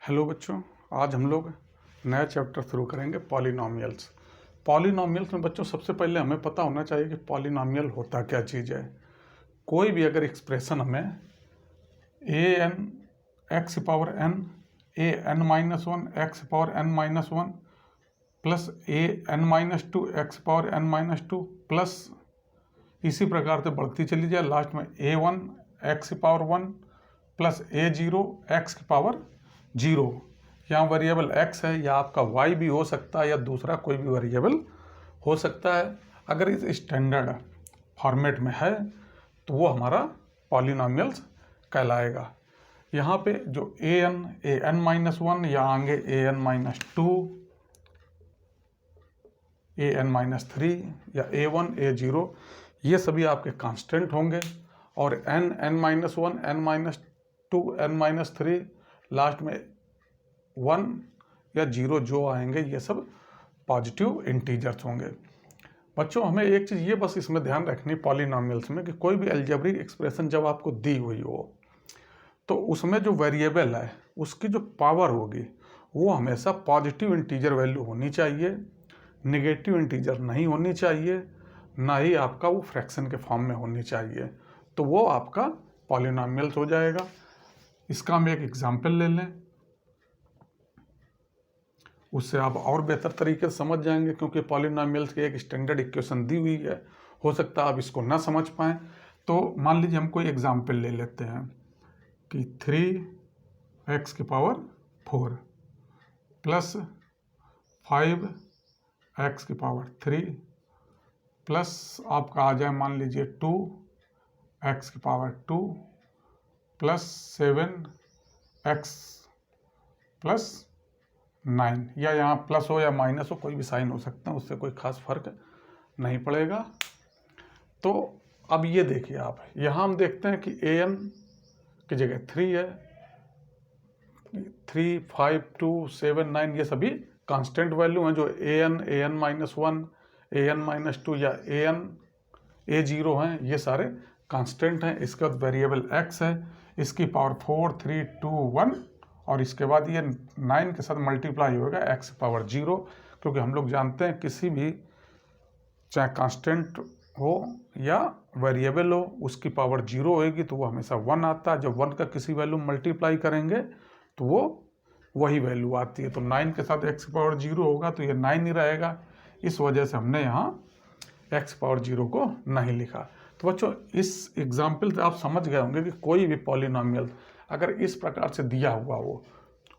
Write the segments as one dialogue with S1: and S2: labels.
S1: Hello बच्चों, आज हम लोग नया चैप्टर शुरू करेंगे पॉलिनॉमियल्स। पॉलिनॉमियल्स में बच्चों सबसे पहले हमें पता होना चाहिए कि पॉलिनॉमियल होता क्या चीज़ है। कोई भी अगर एक्सप्रेशन हमें a n x power n a n minus one x power n minus one plus a n minus two x power n minus two plus इसी प्रकार से बढ़ती चली जाए, लास्ट में a one x power one plus a zero x की power zero. यहाँ variable x है या आपका y भी हो सकता है या दूसरा कोई भी वेरिएबल हो सकता है। अगर इस स्टैंडर्ड फॉर्मेट में है तो वो हमारा पॉलिनॉमियल्स कहलाएगा। यहाँ पे जो ए एन माइनस वन या आगे ए n minus to, A n minus three या ए वन ए जीरो, ये सभी आपके कांस्टेंट होंगे। और N minus one N minus two N minus three, last में वन या जीरो जो आएंगे ये सब पॉजिटिव इंटीजर्स होंगे। बच्चों हमें एक चीज़ ये बस इसमें ध्यान रखनी पॉलिनॉमियल्स में कि कोई भी अलजेब्रिक एक्सप्रेशन जब आपको दी हुई हो तो उसमें जो वेरिएबल है उसकी जो पावर होगी वो हमेशा पॉजिटिव इंटीजर वैल्यू होनी चाहिए, नेगेटिव इंटीजर नहीं होनी चाहिए, ना ही आपका वो फ्रैक्शन के फॉर्म में होनी चाहिए, तो वो आपका पॉलिनॉमियल्स हो जाएगा। इसका हम एक एग्जाम्पल ले लें, उससे आप और बेहतर तरीके से समझ जाएंगे, क्योंकि पॉलिनॉमियल्स की एक स्टैंडर्ड इक्वेशन दी हुई है, हो सकता है आप इसको ना समझ पाएँ। तो मान लीजिए हम कोई एग्जाम्पल ले लेते हैं कि 3x की पावर 4 प्लस 5x की पावर 3 प्लस आपका आ जाए मान लीजिए 2x की पावर 2 प्लस 7x प्लस 9, या यहाँ प्लस हो या माइनस हो कोई भी साइन हो सकता है, उससे कोई खास फर्क नहीं पड़ेगा। तो अब ये देखिए आप, यहाँ हम देखते हैं कि ए एन की जगह 3 है, 3 5 2 7 9 ये सभी कांस्टेंट वैल्यू हैं। जो ए n minus one, A n minus to या ए जीरो हैं, ये सारे कांस्टेंट हैं। इसके बाद वेरिएबल x है, इसकी पावर 4 3 2 1, और इसके बाद ये 9 के साथ मल्टीप्लाई होगा x पावर 0, क्योंकि हम लोग जानते हैं किसी भी चाहे कांस्टेंट हो या वेरिएबल हो उसकी पावर 0 होगी तो वो हमेशा 1 आता है। जब 1 का किसी वैल्यू मल्टीप्लाई करेंगे तो वो वही वैल्यू आती है। तो 9 के साथ x पावर 0 होगा तो ये 9 ही रहेगा, इस वजह से हमने यहाँ x पावर 0 को नहीं लिखा। तो बच्चों इस एग्जाम्पल से आप समझ गए होंगे कि कोई भी पॉलिनॉमियल अगर इस प्रकार से दिया हुआ हो,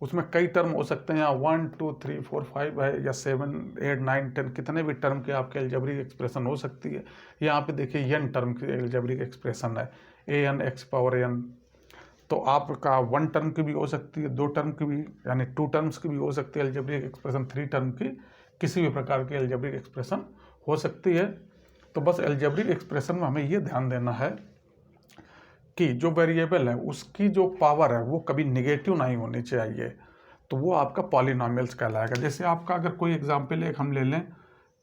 S1: उसमें कई टर्म हो सकते हैं, यहाँ 1 2 3 4 5 है या 7 8 9 10 कितने भी टर्म के आपके अलजेब्रिक एक्सप्रेशन हो सकती है। यहाँ पे देखिए n टर्म की अलजेब्रिक एक्सप्रेशन है, ए एन एक्स पावर एन, तो आपका 1 टर्म की भी हो सकती है, 2 टर्म की भी यानी 2 टर्म्स की भी हो सकती है अलजेब्रिक एक्सप्रेशन, 3 टर्म की किसी भी प्रकार की अलजेब्रिक एक्सप्रेशन हो सकती है। तो बस अलजेब्रिक एक्सप्रेशन में हमें ये ध्यान देना है कि जो वेरिएबल है उसकी जो पावर है वो कभी निगेटिव नहीं होनी चाहिए, तो वो आपका पॉलिनॉमियल्स कहलाएगा। जैसे आपका अगर कोई एग्जांपल एक हम ले लें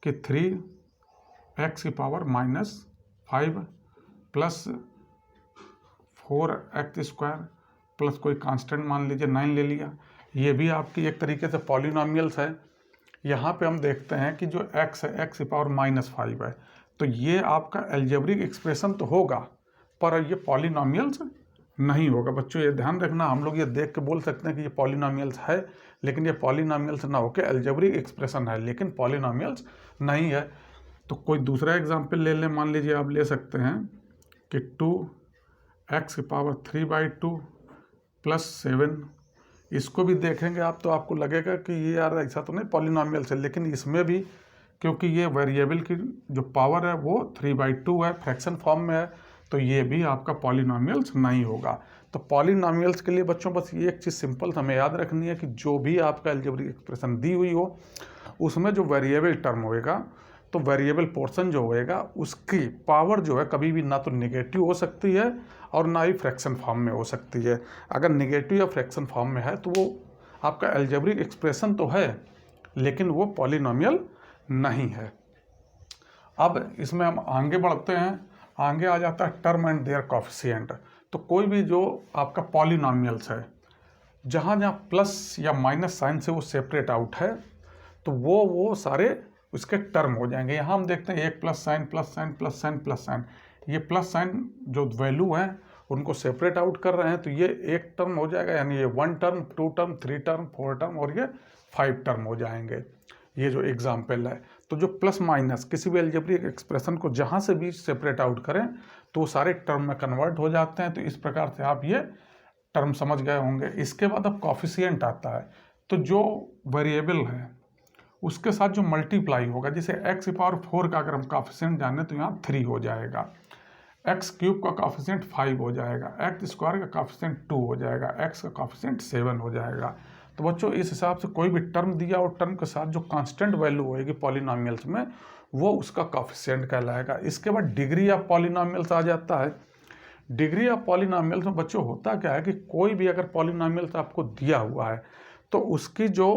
S1: कि 3x की power -5 plus 4x square plus कोई कांस्टेंट मान लीजिए 9 ले लिया, ये भी आपकी एक तरीके से पॉलिनॉमियल्स है। यहाँ पे हम देखते हैं कि जो x है x की पावर -5 है, तो ये आपका अलजेब्रिक एक्सप्रेशन तो होगा पर ये पॉलिनॉमियल्स नहीं होगा। बच्चों ये ध्यान रखना, हम लोग ये देख के बोल सकते हैं कि ये पॉलिनॉमियल्स है, लेकिन ये पॉलिनॉमियल्स ना होकर अलजेब्रिक एक्सप्रेशन है, लेकिन पॉलिनॉमियल्स नहीं है। तो कोई दूसरा एग्जांपल ले लें, मान लीजिए आप ले सकते हैं कि 2x की पावर 3/2 प्लस 7, इसको भी देखेंगे आप तो आपको लगेगा कि ये यार ऐसा तो नहीं पॉलिनॉमियल्स है, लेकिन इसमें भी क्योंकि ये वेरिएबल की जो पावर है वो 3/2 है, फ्रैक्शन फॉर्म में है, तो ये भी आपका पॉलिनॉमियल्स नहीं होगा। तो पॉलिनॉमियल्स के लिए बच्चों बस ये एक चीज़ सिंपल हमें याद रखनी है कि जो भी आपका अलजेब्रिक एक्सप्रेशन दी हुई हो उसमें जो वेरिएबल टर्म होएगा, तो वेरिएबल पोर्शन जो होएगा उसकी पावर जो है कभी भी ना तो निगेटिव हो सकती है और ना ही फ्रैक्शन फॉर्म में हो सकती है। अगर निगेटिव या फ्रैक्शन फॉर्म में है तो वो आपका अलजेब्रिक एक्सप्रेशन तो है लेकिन वो पॉलिनॉमियल नहीं है। अब इसमें हम आगे बढ़ते हैं, आगे आ जाता है टर्म एंड देयर कोफिशिएंट। तो कोई भी जो आपका पॉलिनॉमियल्स है जहाँ जहाँ प्लस या माइनस साइन से वो सेपरेट आउट है तो वो सारे उसके टर्म हो जाएंगे। यहाँ हम देखते हैं एक plus sign plus sign plus sign plus sign, ये प्लस साइन जो वैल्यू है उनको सेपरेट आउट कर रहे हैं, तो ये एक टर्म हो जाएगा, यानी ये 1 टर्म 2 टर्म 3 टर्म 4 टर्म और ये 5 टर्म हो जाएंगे। ये जो एग्जाम्पल है, तो जो प्लस माइनस किसी भी अलजेब्रिक एक्सप्रेशन को जहाँ से भी सेपरेट आउट करें तो वो सारे टर्म में कन्वर्ट हो जाते हैं। तो इस प्रकार से आप ये टर्म समझ गए होंगे। इसके बाद अब कॉफिशिएंट आता है, तो जो वेरिएबल है उसके साथ जो मल्टीप्लाई होगा, जैसे एक्स की पावर 4 का अगर हम कॉफिशिएंट जाने तो यहाँ 3 हो जाएगा, एक्स क्यूब का कॉफिशिएंट 5 हो जाएगा, एक्स स्क्वायर का कॉफिशिएंट 2 हो जाएगा, एक्स का कॉफिशिएंट 7 हो जाएगा। तो बच्चों इस हिसाब से कोई भी टर्म दिया और टर्म के साथ जो कांस्टेंट वैल्यू होएगी पॉलिनोमियल्स में वो उसका कॉफिशिएंट कहलाएगा। इसके बाद डिग्री ऑफ पॉलिनोमियल्स आ जाता है। डिग्री ऑफ पॉलिनोमियल्स में बच्चों होता क्या है कि कोई भी अगर पॉलिनोमियल्स आपको दिया हुआ है तो उसकी जो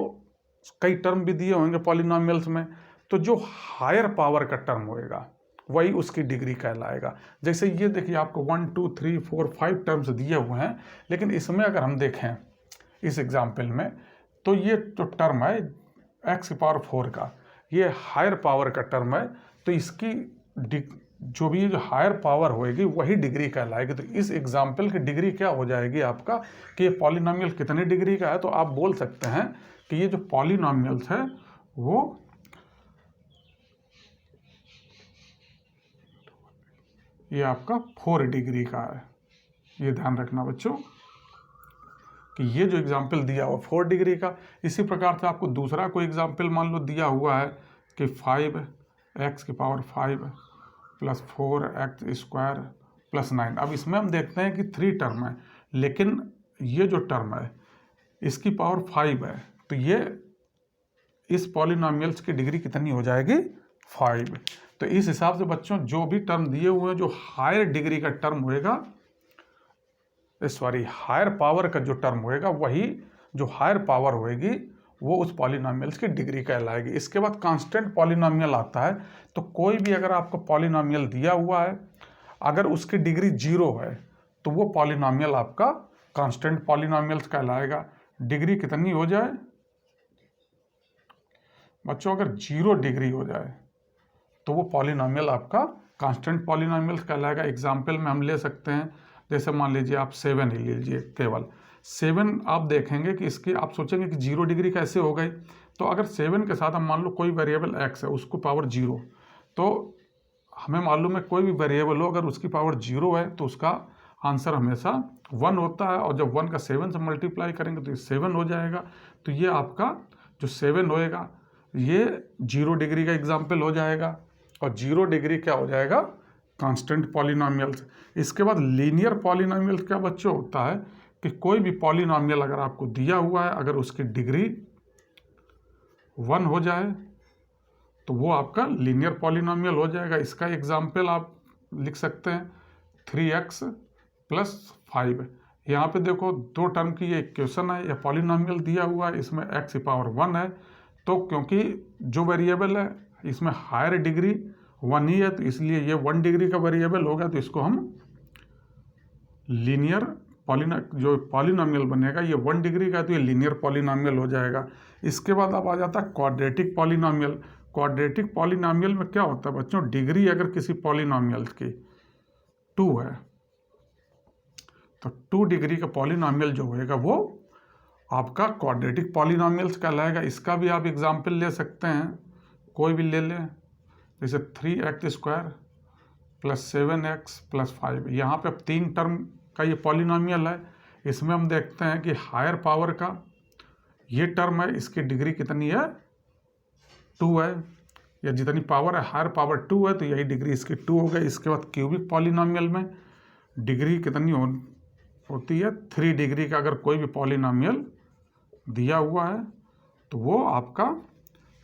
S1: कई टर्म भी दिए होंगे पॉलिनोमियल्स में, तो जो हायर पावर का टर्म होएगा वही उसकी डिग्री कहलाएगा। जैसे ये देखिए आपको 1 2 3 4 5 टर्म्स दिए हुए हैं, लेकिन इसमें अगर हम देखें इस एग्जाम्पल में तो ये जो टर्म है एक्स की पावर 4 का, ये हायर पावर का टर्म है, तो इसकी जो भी जो हायर पावर होएगी वही डिग्री कहलाएगी। तो इस एग्जाम्पल की डिग्री क्या हो जाएगी आपका कि ये पॉलिनोमियल कितनी डिग्री का है, तो आप बोल सकते हैं कि ये जो पॉलिनोमियल्स है वो ये आपका 4 डिग्री का है। ये ध्यान रखना बच्चों कि ये जो एग्जाम्पल दिया हुआ 4 डिग्री का। इसी प्रकार से आपको दूसरा कोई एग्जाम्पल मान लो दिया हुआ है कि 5 एक्स की power 5 plus 4 x square plus 9। अब इसमें हम देखते हैं कि 3 टर्म है, लेकिन ये जो टर्म है इसकी पावर 5 है, तो ये इस पॉलिनोमियल्स की डिग्री कितनी हो जाएगी 5। तो इस हिसाब से बच्चों जो भी टर्म दिए हुए हैं जो हायर डिग्री का टर्म होएगा, सॉरी हायर पावर का जो टर्म होएगा वही जो हायर पावर होएगी वो उस पॉलिनोमियल्स की डिग्री कहलाएगी। इसके बाद कांस्टेंट पॉलिनोमियल आता है, तो कोई भी अगर आपको पॉलिनोमियल दिया हुआ है अगर उसकी डिग्री 0 है तो वो पॉलिनोमियल आपका कांस्टेंट पॉलिनोमियल्स कहलाएगा। डिग्री कितनी हो जाए बच्चों, अगर 0 डिग्री हो जाए तो वो पॉलिनोमियल आपका कांस्टेंट पॉलिनोमियल्स कहलाएगा। एग्जाम्पल में हम ले सकते हैं, जैसे मान लीजिए आप 7 ही लीजिए, केवल 7 आप देखेंगे कि इसकी आप सोचेंगे कि 0 डिग्री कैसे हो गई। तो अगर 7 के साथ हम मान लो कोई वेरिएबल x है उसको पावर 0, तो हमें मालूम है कोई भी वेरिएबल हो अगर उसकी पावर 0 है तो उसका आंसर हमेशा 1 होता है, और जब 1 का 7 से मल्टीप्लाई करेंगे तो ये 7 हो जाएगा। तो ये आपका जो 7 होएगा ये 0 डिग्री का एग्जाम्पल हो जाएगा, और 0 डिग्री क्या हो जाएगा कांस्टेंट पॉलिनोमियल्स। इसके बाद लीनियर पॉलिनोमियल क्या बच्चों होता है कि कोई भी पॉलिनोमियल अगर आपको दिया हुआ है अगर उसकी डिग्री 1 हो जाए तो वो आपका लीनियर पॉलिनोमियल हो जाएगा। इसका एग्जाम्पल आप लिख सकते हैं 3x प्लस 5। यहाँ पे देखो 2 टर्म की ये इक्वेशन है, या पॉलिनोमियल दिया हुआ है, इसमें x की पावर 1 है, तो क्योंकि जो वेरिएबल है इसमें हायर डिग्री 1 ही है तो इसलिए ये 1 डिग्री का वेरिएबल होगा, तो इसको हम लीनियर जो पॉलिनोमियल बनेगा ये 1 डिग्री का, तो ये लीनियर पॉलिनोमियल हो जाएगा। इसके बाद अब आ जाता है क्वाड्रेटिक पॉलिनोमियल। क्वाड्रेटिक पॉलिनोमियल में क्या होता है बच्चों, डिग्री अगर किसी पॉलिनोमियल की 2 है तो 2 डिग्री का पॉलिनोमियल जो होएगा वो आपका क्वाड्रेटिक पॉलिनोमियल्स कहलाएगा। इसका भी आप एग्जाम्पल ले सकते हैं, कोई भी ले लें, जैसे 3x square plus 7x plus 5। यहाँ पे अब 3 टर्म का ये पॉलिनोमियल है। इसमें हम देखते हैं कि हायर पावर का ये टर्म है, इसकी डिग्री कितनी है 2 है, या जितनी पावर है हायर पावर 2 है तो यही डिग्री इसकी 2 हो गई। इसके बाद क्यूबिक पॉलिनोमियल में डिग्री कितनी होती है 3 डिग्री का। अगर कोई भी पॉलिनोमियल दिया हुआ है तो वो आपका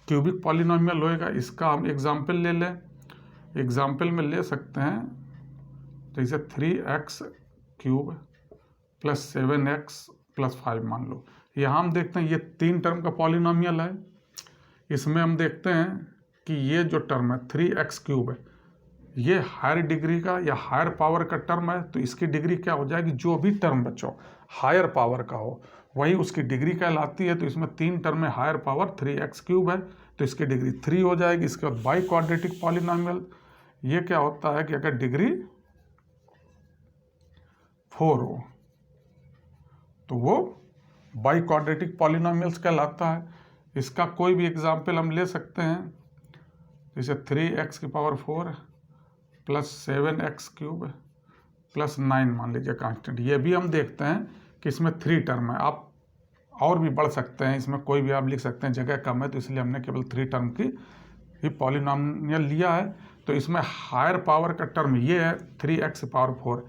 S1: क्यूबिक पॉलिनोमियल होएगा। इसका हम एग्जाम्पल ले लें, एग्जाम्पल में ले सकते हैं जैसे 3x cube plus 7x plus 5 मान लो। यहाँ हम देखते हैं ये 3 टर्म का पॉलिनोमियल है। इसमें हम देखते हैं कि ये जो टर्म है 3x क्यूब है ये हायर डिग्री का या हायर पावर का टर्म है, तो इसकी डिग्री क्या हो जाएगी, जो भी टर्म बच्चों हायर पावर का हो वही उसकी डिग्री कहलाती है। तो इसमें 3 टर्म में हायर पावर 3x³ है, तो इसकी डिग्री 3 हो जाएगी। इसके बाद बाई क्वाड्रेटिक पॉलिनॉमियल, ये क्या होता है कि अगर डिग्री 4 हो तो वो बाई क्वाड्रेटिक पॉलिनॉमियल्स कहलाता है। इसका कोई भी एग्जाम्पल हम ले सकते हैं, जैसे 3x⁴ प्लस 7x³ प्लस 9 मान लीजिए कांस्टेंट। ये भी हम देखते हैं कि इसमें 3 टर्म है। आप और भी बढ़ सकते हैं, इसमें कोई भी आप लिख सकते हैं, जगह कम है तो इसलिए हमने केवल 3 टर्म की ही पॉलिनॉमियल लिया है। तो इसमें हायर पावर का टर्म ये है 3x⁴।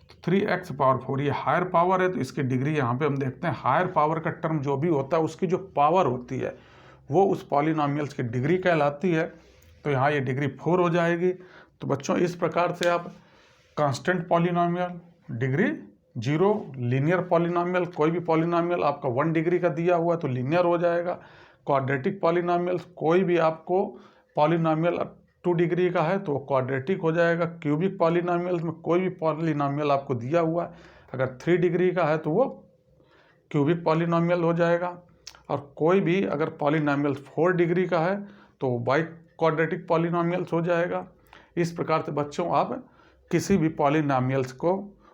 S1: तो 3x⁴ ये हायर पावर है, तो इसकी डिग्री यहाँ पे हम देखते हैं। हायर पावर का टर्म जो भी होता है उसकी जो पावर होती है वो उस पॉलिनॉमियल्स की डिग्री कहलाती है। तो यहाँ ये डिग्री 4 हो जाएगी। तो बच्चों इस प्रकार से आप constant polynomial, degree 0, linear polynomial, कोई भी पॉलिनॉमियल आपका 1 डिग्री का दिया हुआ है तो लीनियर हो जाएगा। क्वाड्रेटिक पॉलिनॉमियल, कोई भी आपको पॉलिनॉमियल 2 डिग्री का है तो वो क्वाड्रेटिक हो जाएगा। क्यूबिक पॉलिनॉमियल में कोई भी पॉलिनॉमियल आपको दिया हुआ है अगर 3 डिग्री का है तो वो क्यूबिक पॉलिनॉमियल हो जाएगा। और कोई भी अगर पॉलिनॉमियल 4 डिग्री का है तो बाई क्वाड्रेटिक पॉलिनॉमियल्स हो जाएगा। इस प्रकार से बच्चों आप किसी भी पॉलिनॉमियल्स को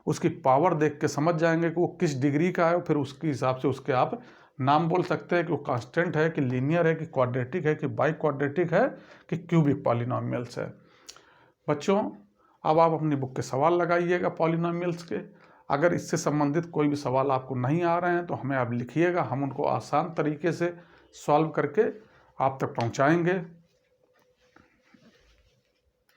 S1: उसकी पावर देख के समझ जाएंगे कि वो किस डिग्री का है, फिर उसके हिसाब से उसके आप नाम बोल सकते हैं कि वो कांस्टेंट है कि लीनियर है कि क्वाड्रेटिक है कि बाई क्वाड्रेटिक है कि क्यूबिक पॉलिनॉमियल्स है। बच्चों अब आप अपनी बुक के सवाल लगाइएगा पॉलिनॉमियल्स के। अगर इससे संबंधित कोई भी सवाल आपको नहीं आ रहे हैं तो हमें आप लिखिएगा, हम उनको आसान तरीके से सॉल्व करके आप तक पहुंचाएंगे।